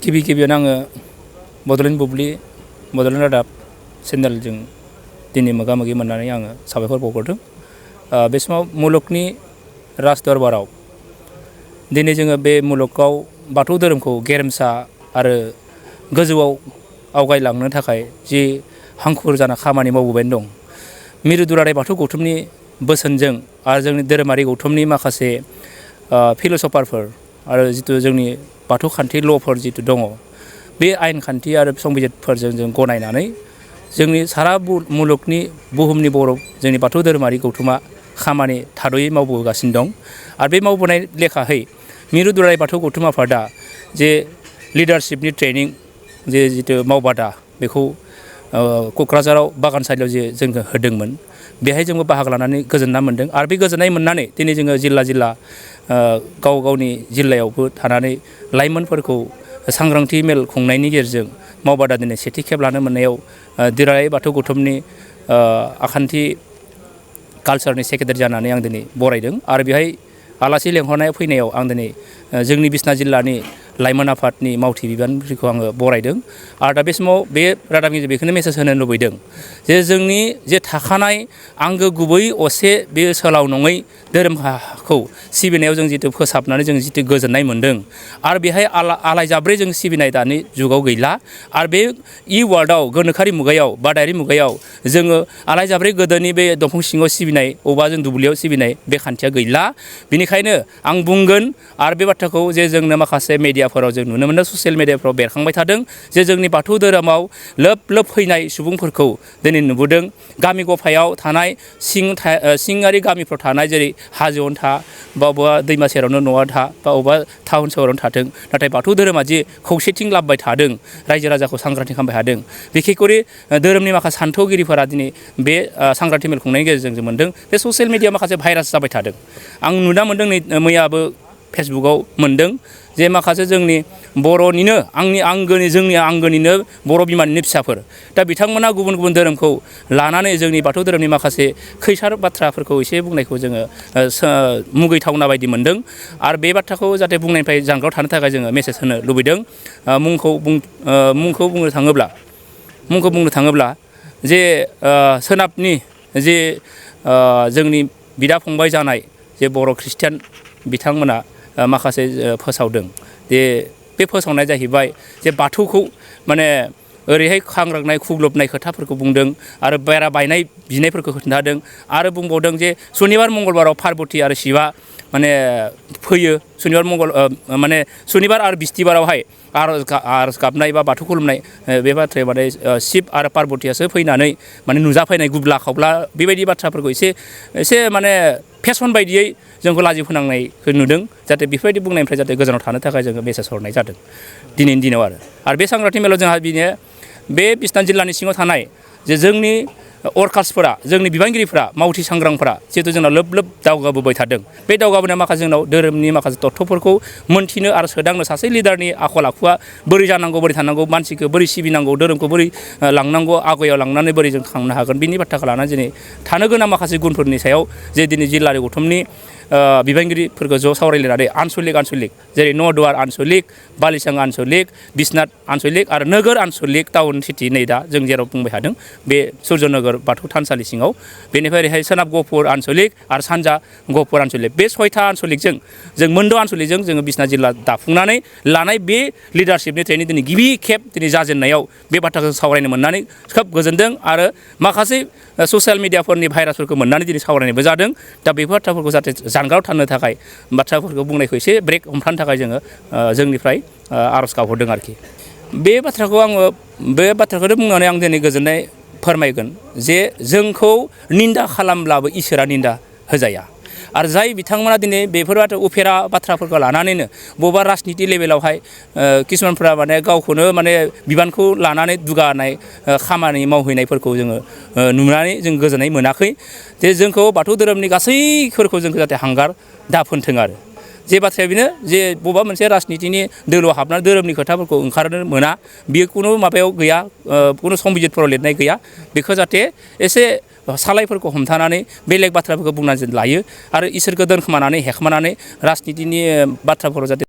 गिबियावनो आङो बड'लेण्ड बुब्लि बड'लेण्ड रादाब चेनेलजों दिनै मोगा-मोगि मोननानै आङो साबायखर बावहरदों। बे समाव मुलुगनि राज दरबाराव दिनै जोङो बे मुलुगाव बाथौ धोरोमखौ गेरेमसा आरो गोजौआव आवगायलांनो थाखाय जि हांखुर जाना खामानि मावबोबाय दं। मिरु दुलाराय बाथौ गौथुमनि बोसोनजों आरो जोंनि धोरोमारि गौथुमनि माखासे फिल'सफारफोर आरो जिथु जोंनि बाथौ खान्थि ल'फोर जिथु दङ, बे आयेन खान्थि आरो संबिजितफोरजों जों गनायनानै जोंनि सारा मुलुगनि बुहुमनि जोंनि बाथौ धोरोमारि गौथुमा खामानि थाद'यै मावबोगासिनो दं। आरो बे मावबोनाय लेखाहै मिरु दुलाराय बाथौ गौथुम आफादा जे लिडारशिपनि ट्रेनिं जिथु मावबादा बेखौ क'क्राझाराव बागानसालियाव जे जोंनो होदोंमोन, बेहाय जोंबो बाहागो लानानै गोजोननाय मोन्दों। आरो बे गोजोननाय मोननानै दिनै जोङो जिल्ला गावनि जिल्लायावबो थानानै लाइमोनफोरखौ सांग्रांथि मेल खुंनायनि गेजेरजों मावबादा दिनै सेथि खेब लानो मोननायाव दुलाराय बाथौ गौथुमनि आखान्थि कालचारनि सेक्रेटारि जानानै आं दिनै बरायदों। आरो बेहाय आलासि लेंहरनाय फैनायाव आं दिनै जोंनि बिसना जिल्लानि लाइमोन आफादनि मावथि बिबानफोरखौ आङो बरायदों। आरो दा बे समाव बे रादाबनि बेखौनो मेसेज होनो लुबैदों जे जोंनि जे थाखानाय आंगो गुबै असे बे सोलाव नङै धोरोमखौ सिबिनायाव जों जिथु फोसाबनानै जों जिथु गोजोननाय मोन्दों, आरो बेहाय आलाय-जाब्रै जों सिबिनाय दानि जुगाव गैला। आरो बे वर्ल्डआव गोनोखोआरि मुगायाव बादायारि मुगायाव जोङो आलाय-जाब्रै गोदोनि बे दंफां सिङाव सिबिनाय अबा जों दुब्लियाव सिबिनाय बे खान्थिया गैला। बेनिखायनो आं बुंगोन आरो बे बाथ्राखौ जे जोंनो माखासे मेडियाफोराव जों नुनो मोनो, ससियेल मेडियाफोराव बेरखांबाय थादों जे जोंनि बाथौ धोरोमाव लोब फैनाय सुबुंफोरखौ दिनै नुबोदों। गामि गफायाव थानाय सिङारि गामिफ्राव थानाय जेरै हाजोआवनो था बा बबेबा दैमा सेरावनो न'आ था बा बबेबा टाउन सहरावनो थाथों, नाथाय बाथौ धोरोमा जे खौसेथिं लाबोबाय थादों, रायजो राजाखौ सांग्रांथि खालामबाय थादों, बिखेखकरि धोरोमनि माखासे सान्थौगिरिफोरा दिनै बे सांग्रांथि मेल खुंनायनि गेजेरजों जों मोन्दों। बे ससियेल मिडियाआव माखासे भाइरास जाबाय थादों। आं नुना मोन्दों, नै मैयाबो फेसबुकाव मोन्दों जे माखासे जोंनि बर'निनो जोंनि आंगोनिनो बर' बिमानिनो फिसाफोर, दा बिथांमोना गुबुन धोरोमखौ लानानै जोंनि बाथौ धोरोमनि माखासे खैसार बाथ्राफोरखौ एसे बुंनायखौ जोङो मुगैथावना बायदि मोन्दों। आरो बे बाथ्राखौ जाहाथे बुंनायनिफ्राय जानगाराव थानो थाखाय जोङो मेसेज होनो लुबैदों। मुंखौ बुंनो थाङोब्ला जे सोनाबनि जे जोंनि बिदा फंबाय जानाय जे बर' ख्रिस्टियान बिथांमोना माखासे फोसावदों। बे फोसावनाया जाहैबाय जे बाथौखौ माने ओरैहाय खांग्रांनाय खुग्लुबनाय खोथाफोरखौ बुंदों आरो बेरा बायनाय बिनायफोरखौ खोन्थादों। आरो बुंबावदों जे सनिबार मंगलबाराव पार्बती आरो शिबआ माने फैयो, सनिबार आरो बिस्थिबारावहाय आरज गाबनाय बा बाथौ खुलुमनाय बे बाथ्राया माने शिब आरो पार्बतीयासो फैनानै माने नुजाफैनाय गुब्ला खावब्ला बेबायदि बाथ्राफोरखौ एसे माने फेसन बायदियै जोंखौ लाजि फोनांनायखौ नुदों। जाहाथे बेफोरबायदि बुंनायनिफ्राय जाहाथे गोजानाव थानो थाखाय जोङो मेसेज हरनाय जादों दिनैनि दिनाव। आरो बे सांग्रांथि मेलाव जोंहा बे बिसना जिल्लानि सिङाव थानाय जे जोंनि वर्कार्सफोरा, जोंनि बिबानगिरिफोरा, मावथि सांग्रांफोरा जिहेतु जोंनाव लोब दावगाबोबाय थादों। बे दावगाबोनाया माखासे जोंनाव धोरोमनि माखासे तत्वफोरखौ मोनथिनो आरो सोदांनो, सासे लिडारनि आखल आखुआ बोरै जानांगौ, बोरै थानांगौ, मानसिखौ बोरै सिबिनांगौ, धोरोमखौ बोरै लांनांगौ, आगयाव लांनानै बोरै जों थांनो हागोन, बिनि बाथ्राखौ लानानै दिनै थानो गोनां माखासे गुनफोरनि सायाव जे दिनै जिल्लानि गौथुमनि बिबानगिरिफोरखौ ज' सावरायलायनानै आनसलिक जेरै न'दुवार आनसलिक, बालिसां आनसलिक, बिसनाथ आनसलिक आरो नोगोर आनसलिक टाउन सिटि, नै दा जों जेराव बुंबाय थादों बे सुर्यनगर बाथौ थानसालि सिङाव, बेनिफ्राय ओरैहाय सोनाब गहपुर आनसलिक आरो सानजा गहपुर आनसलिक, बे 6था आनसलिकजों जों मोनद' आनसलिकजों जोङो बिसना जिल्ला दाफुंनानै लानाय बे लिडारशिपनि ट्रेनिं दिनै गिबि खेब दिनै जाजेननायाव बे बाथ्राखौ सावरायनो मोननानै खोब गोजोनदों। आरो माखासे ससियेल मिडियाफोरनि भाइरासफोरखौ मोननानै दिनै सावरायनायबो जादों। दा बेफोर बाथ्राफोरखौ जाहाथे जानगाराव थानो थाखाय बाथ्राफोरखौ बुंनायखौ एसे ब्रेक हमथानो थाखाय जोङो जोंनिफ्राय आर'ज गाबहरदों आरोखि। बे बाथ्राखौनो बुंनानै आं दिनै गोजोननाय फोरमायगोन जे जोंखौ निन्दा खालामब्लाबो इसोरा निन्दा होजाया। आरो जाय बिथांमोना दिनै बेफोर उफेरा बाथ्राफोरखौ लानानैनो बबेबा राजनिति लेभेलावहाय किसुमानफ्रा माने गावखौनो माने बिबानखौ लानानै दुगानाय खामानि मावहैनायफोरखौ जोङो नुनानै जों गोजोननाय मोनाखै। जे जोंखौ बाथौ धोरोमनि गासैफोरखौ जोंखौ जाहाथे हांगार दाफोनथों। आरो जे बाथ्राया बेनो जे बबेबा मोनसे राजनितिनि दोलोआव हाबनानै धोरोमनि खोथाफोरखौ ओंखारनो मोना, बेयो खुनु माबायाव गैया, खुनु संबिजितफोराव लिरनाय गैया। बेखौ जाहाथे एसे सालायफोरखौ हमथानानै बेलेग बाथ्राफोरखौ बुंनानै लायो आरो इसोरखौ दोनखोमानानै हेखमानानै राजनितिनि बाथ्राफोराव जाहाथे